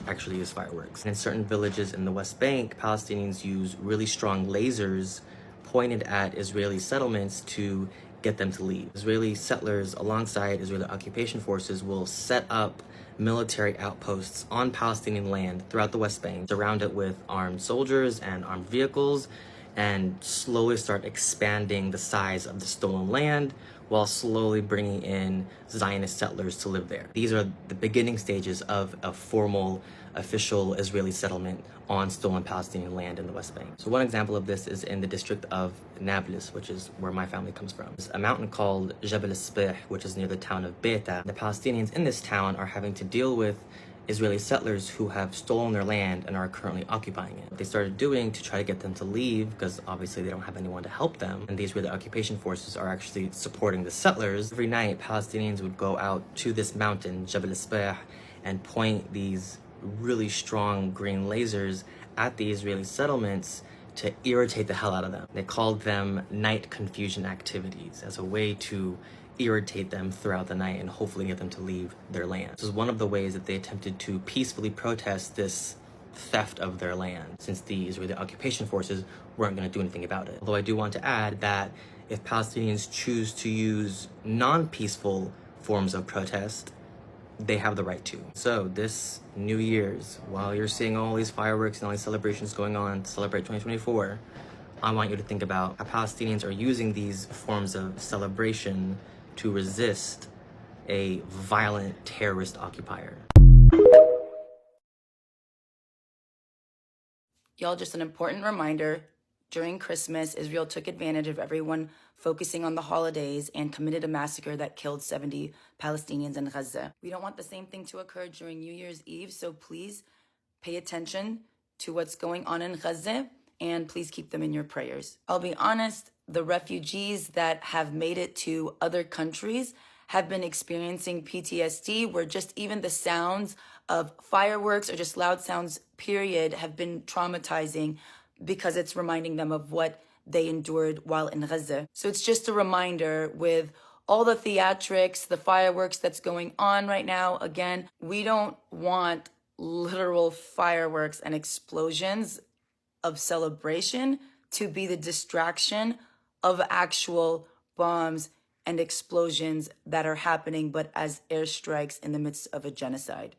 actually is fireworks. And in certain villages in the West Bank, Palestinians use really strong lasers pointed at Israeli settlements to get them to leave. Israeli settlers alongside Israeli occupation forces will set up military outposts on Palestinian land throughout the West Bank, surround it with armed soldiers and armed vehicles, and slowly start expanding the size of the stolen land while slowly bringing in Zionist settlers to live there. These are the beginning stages of a formal, official Israeli settlement on stolen Palestinian land in the West Bank. So one example of this is in the district of Nablus, which is where my family comes from. There's a mountain called Jabal al-Sabih, which is near the town of Beta. The Palestinians in this town are having to deal with Israeli settlers who have stolen their land and are currently occupying it. What they started doing to try to get them to leave, because obviously they don't have anyone to help them, and the Israeli occupation forces are actually supporting the settlers. Every night, Palestinians would go out to this mountain, Jabal al-Sabih, and point these really strong green lasers at the Israeli settlements to irritate the hell out of them. They called them night confusion activities as a way to irritate them throughout the night and hopefully get them to leave their land. This is one of the ways that they attempted to peacefully protest this theft of their land, since the Israeli occupation forces weren't going to do anything about it. Although I do want to add that if Palestinians choose to use non-peaceful forms of protest, they have the right to. So this New Year's, while you're seeing all these fireworks and all these celebrations going on to celebrate 2024, I want you to think about how Palestinians are using these forms of celebration to resist a violent terrorist occupier. Y'all, just an important reminder, During Christmas, Israel took advantage of everyone focusing on the holidays and committed a massacre that killed 70 Palestinians in Gaza. We don't want the same thing to occur during New Year's Eve, so please pay attention to what's going on in Gaza and please keep them in your prayers. I'll be honest, the refugees that have made it to other countries have been experiencing PTSD, where just even the sounds of fireworks or just loud sounds, period, have been traumatizing because it's reminding them of what they endured while in Gaza. So it's just a reminder, with all the theatrics, the fireworks that's going on right now, again, we don't want literal fireworks and explosions of celebration to be the distraction of actual bombs and explosions that are happening, but as airstrikes in the midst of a genocide.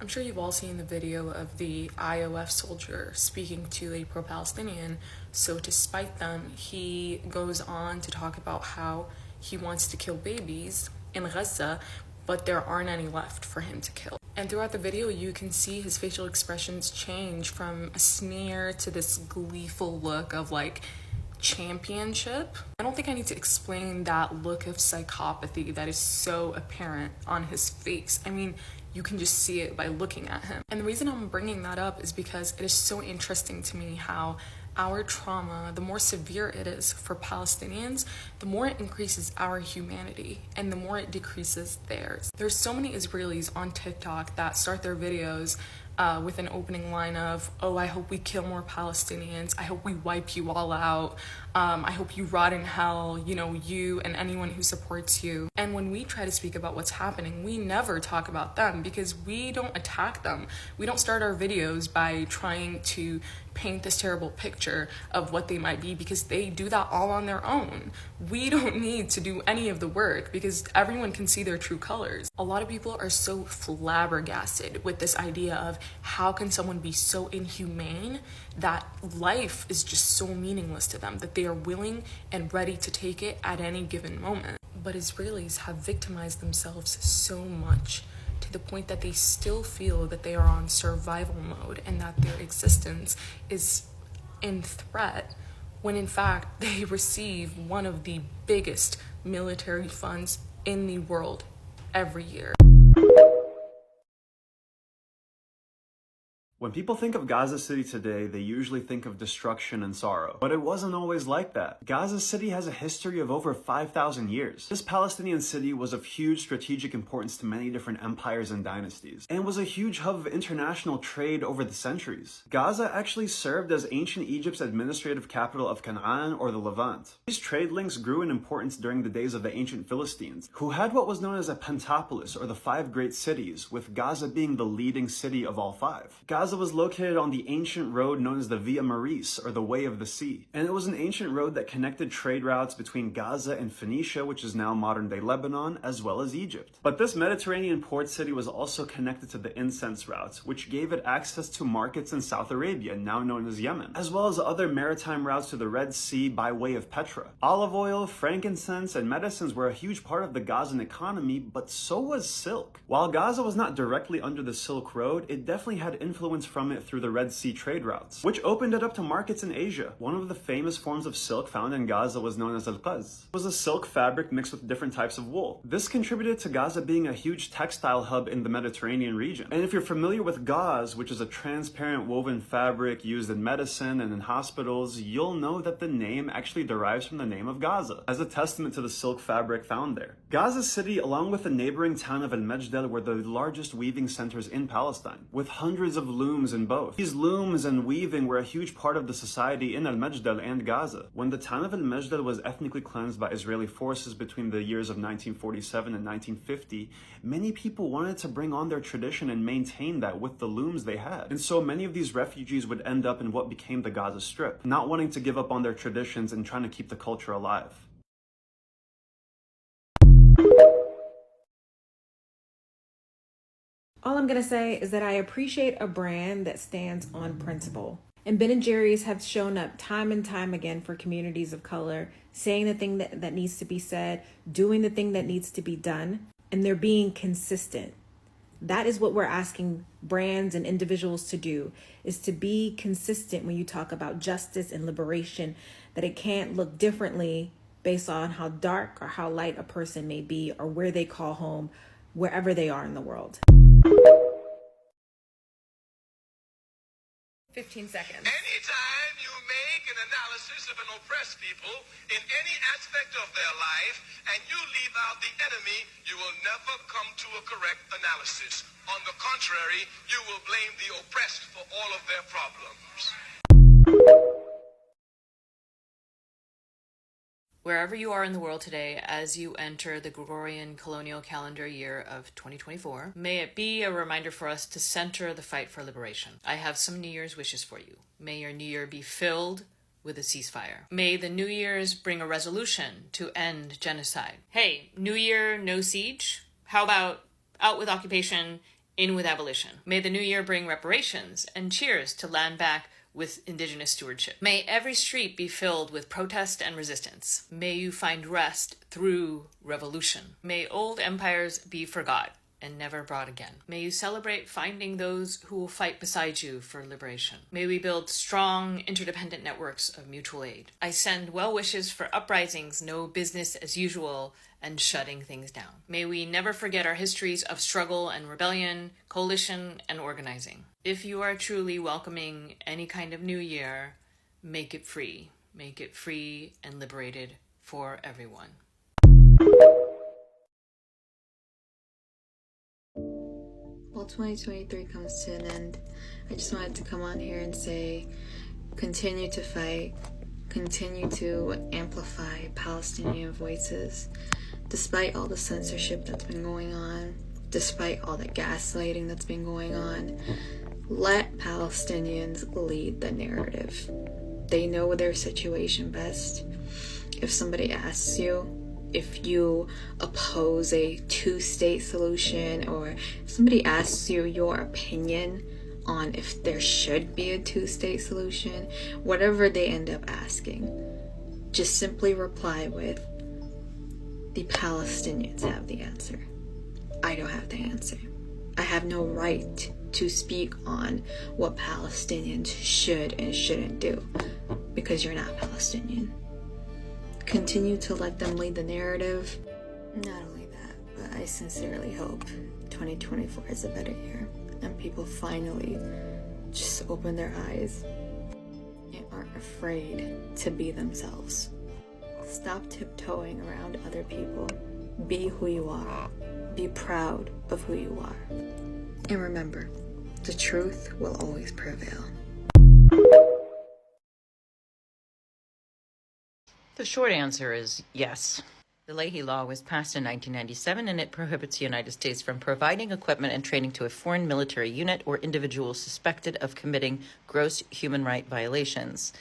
I'm sure you've all seen the video of the IOF soldier speaking to a pro-Palestinian. So to spite them, he goes on to talk about how he wants to kill babies in Gaza, but there aren't any left for him to kill. And throughout the video, you can see his facial expressions change from a sneer to this gleeful look of like championship. I don't think I need to explain that look of psychopathy that is so apparent on his face. I mean, you can just see it by looking at him. And the reason I'm bringing that up is because it is so interesting to me how our trauma, the more severe it is for Palestinians, the more it increases our humanity and the more it decreases theirs. There's so many Israelis on TikTok that start their videos with an opening line of, oh, I hope we kill more Palestinians. I hope we wipe you all out. I hope you rot in hell, you know, you and anyone who supports you. And when we try to speak about what's happening, we never talk about them because we don't attack them. We don't start our videos by trying to paint this terrible picture of what they might be because they do that all on their own. We don't need to do any of the work because everyone can see their true colors. A lot of people are so flabbergasted with this idea of how can someone be so inhumane that life is just so meaningless to them, that they are willing and ready to take it at any given moment. But Israelis have victimized themselves so much to the point that they still feel that they are on survival mode and that their existence is in threat, when in fact they receive one of the biggest military funds in the world every year. When people think of Gaza City today, they usually think of destruction and sorrow. But it wasn't always like that. Gaza City has a history of over 5,000 years. This Palestinian city was of huge strategic importance to many different empires and dynasties, and was a huge hub of international trade over the centuries. Gaza actually served as ancient Egypt's administrative capital of Canaan, or the Levant. These trade links grew in importance during the days of the ancient Philistines, who had what was known as a pentapolis, or the 5 great cities, with Gaza being the leading city of all 5. Gaza was located on the ancient road known as the Via Maris, or the Way of the Sea. And it was an ancient road that connected trade routes between Gaza and Phoenicia, which is now modern-day Lebanon, as well as Egypt. But this Mediterranean port city was also connected to the incense routes, which gave it access to markets in South Arabia, now known as Yemen, as well as other maritime routes to the Red Sea by way of Petra. Olive oil, frankincense, and medicines were a huge part of the Gazan economy, but so was silk. While Gaza was not directly under the Silk Road, it definitely had influence from it through the Red Sea trade routes, which opened it up to markets in Asia. One of the famous forms of silk found in Gaza was known as al-Quds. It was a silk fabric mixed with different types of wool. This contributed to Gaza being a huge textile hub in the Mediterranean region. And if you're familiar with gauze, which is a transparent woven fabric used in medicine and in hospitals, you'll know that the name actually derives from the name of Gaza, as a testament to the silk fabric found there. Gaza City, along with the neighboring town of Al-Mejdal, were the largest weaving centers in Palestine, with hundreds of looms in both. These looms and weaving were a huge part of the society in Al-Mejdal and Gaza. When the town of Al-Mejdal was ethnically cleansed by Israeli forces between the years of 1947 and 1950, many people wanted to bring on their tradition and maintain that with the looms they had. And so many of these refugees would end up in what became the Gaza Strip, not wanting to give up on their traditions and trying to keep the culture alive. All I'm going to say is that I appreciate a brand that stands on principle. And Ben & Jerry's have shown up time and time again for communities of color, saying the thing that needs to be said, doing the thing that needs to be done, and they're being consistent. That is what we're asking brands and individuals to do, is to be consistent when you talk about justice and liberation, that it can't look differently based on how dark or how light a person may be or where they call home, wherever they are in the world. 15 seconds. Anytime you make an analysis of an oppressed people in any aspect of their life and you leave out the enemy, you will never come to a correct analysis. On the contrary, you will blame the oppressed for all of their problems. Wherever you are in the world today, as you enter the Gregorian colonial calendar year of 2024, may it be a reminder for us to center the fight for liberation. I have some New Year's wishes for you. May your New Year be filled with a ceasefire. May the New Year's bring a resolution to end genocide. Hey, New Year, no siege? How about out with occupation, in with abolition? May the New Year bring reparations and cheers to land back with indigenous stewardship. May every street be filled with protest and resistance. May you find rest through revolution. May old empires be forgot and never brought again. May you celebrate finding those who will fight beside you for liberation. May we build strong, interdependent networks of mutual aid. I send well wishes for uprisings, no business as usual, and shutting things down. May we never forget our histories of struggle and rebellion, coalition and organizing. If you are truly welcoming any kind of new year, make it free. Make it free and liberated for everyone. Well, 2023 comes to an end. I just wanted to come on here and say, continue to fight, continue to amplify Palestinian voices, despite all the censorship that's been going on, despite all the gaslighting that's been going on. Let Palestinians lead the narrative. They know their situation best. If somebody asks you if you oppose a two-state solution, or if somebody asks you your opinion on if there should be a two-state solution, whatever they end up asking, just simply reply with, the Palestinians have the answer. I don't have the answer. I have no right to speak on what Palestinians should and shouldn't do, because you're not Palestinian. Continue to let them lead the narrative. Not only that, but I sincerely hope 2024 is a better year and people finally just open their eyes and aren't afraid to be themselves. Stop tiptoeing around other people. Be who you are. Be proud of who you are. And remember, the truth will always prevail. The short answer is yes. The Leahy Law was passed in 1997, and it prohibits the United States from providing equipment and training to a foreign military unit or individual suspected of committing gross human rights violations,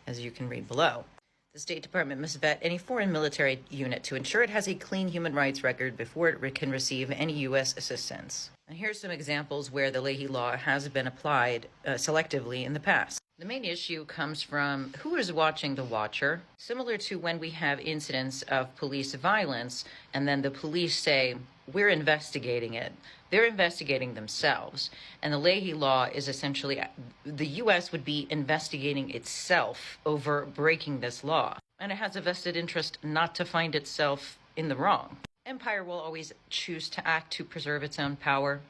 as you can read below. The State Department must vet any foreign military unit to ensure it has a clean human rights record before it can receive any U.S. assistance. And here's some examples where the Leahy Law has been applied selectively in the past. The main issue comes from who is watching the watcher, similar to when we have incidents of police violence, and then the police say, we're investigating it. They're investigating themselves. And the Leahy Law is essentially, the U.S. would be investigating itself over breaking this law. And it has a vested interest not to find itself in the wrong. Empire will always choose to act to preserve its own power.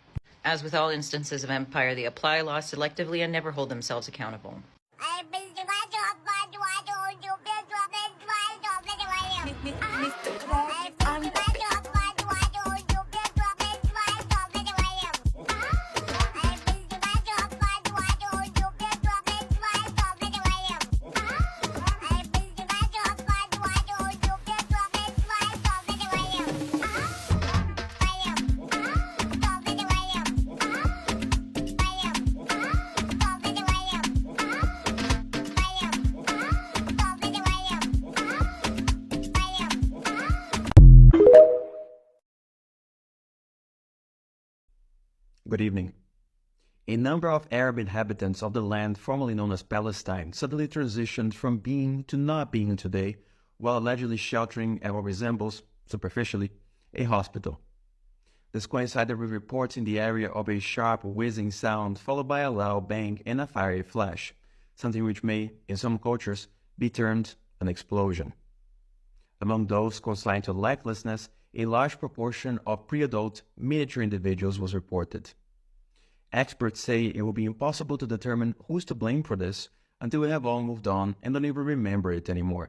As with all instances of empire, they apply law selectively and never hold themselves accountable. Good evening. A number of Arab inhabitants of the land formerly known as Palestine suddenly transitioned from being to not being today, while allegedly sheltering at what resembles, superficially, a hospital. This coincided with reports in the area of a sharp whizzing sound followed by a loud bang and a fiery flash, something which may, in some cultures, be termed an explosion. Among those consigned to lifelessness, a large proportion of pre-adult miniature individuals was reported. Experts say it will be impossible to determine who's to blame for this until we have all moved on and don't even remember it anymore.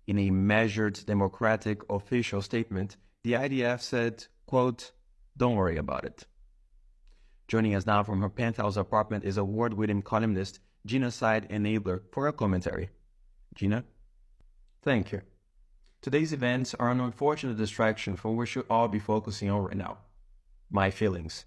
In a measured, democratic, official statement, the IDF said, quote, "Don't worry about it." Joining us now from her penthouse apartment is award-winning columnist, Genocide Enabler, for a commentary. Gina? Thank you. Today's events are an unfortunate distraction from what we should all be focusing on right now. My feelings.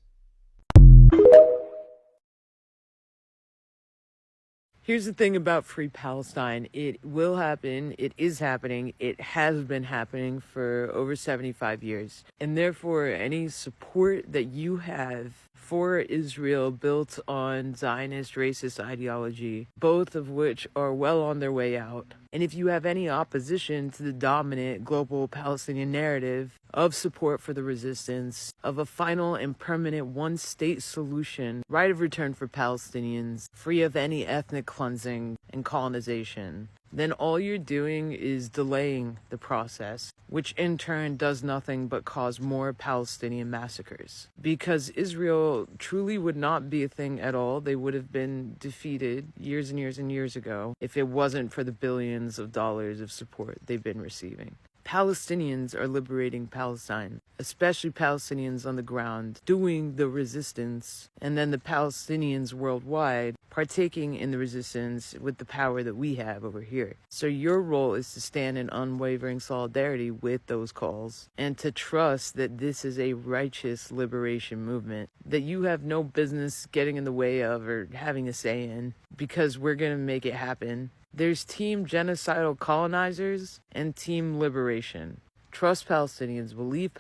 Here's the thing about Free Palestine. It will happen. It is happening. It has been happening for over 75 years. And therefore, any support that you have for Israel built on Zionist racist ideology, both of which are well on their way out, and if you have any opposition to the dominant global Palestinian narrative of support for the resistance, of a final and permanent one-state solution, right of return for Palestinians, free of any ethnic cleansing and colonization, then all you're doing is delaying the process, which in turn does nothing but cause more Palestinian massacres. Because Israel truly would not be a thing at all. They would have been defeated years and years and years ago if it wasn't for the billions of dollars of support they've been receiving. Palestinians are liberating Palestine, especially Palestinians on the ground doing the resistance, and then the Palestinians worldwide partaking in the resistance with the power that we have over here. So your role is to stand in unwavering solidarity with those calls and to trust that this is a righteous liberation movement that you have no business getting in the way of or having a say in, because we're going to make it happen. There's team genocidal colonizers and team liberation. Trust Palestinians, believe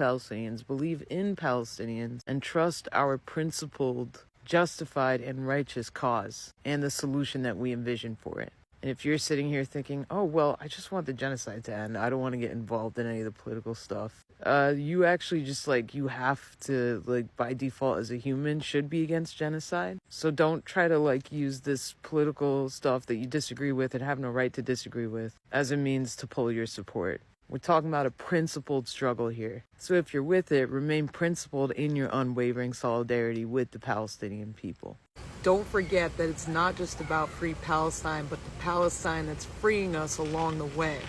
in Palestinians, and trust our principled, justified, and righteous cause and the solution that we envision for it. And if you're sitting here thinking, oh, well, I just want the genocide to end, I don't want to get involved in any of the political stuff, you actually just, you have to, by default as a human, should be against genocide. So don't try to, use this political stuff that you disagree with and have no right to disagree with as a means to pull your support. We're talking about a principled struggle here. So if you're with it, remain principled in your unwavering solidarity with the Palestinian people. Don't forget that it's not just about Free Palestine, but the Palestine that's freeing us along the way.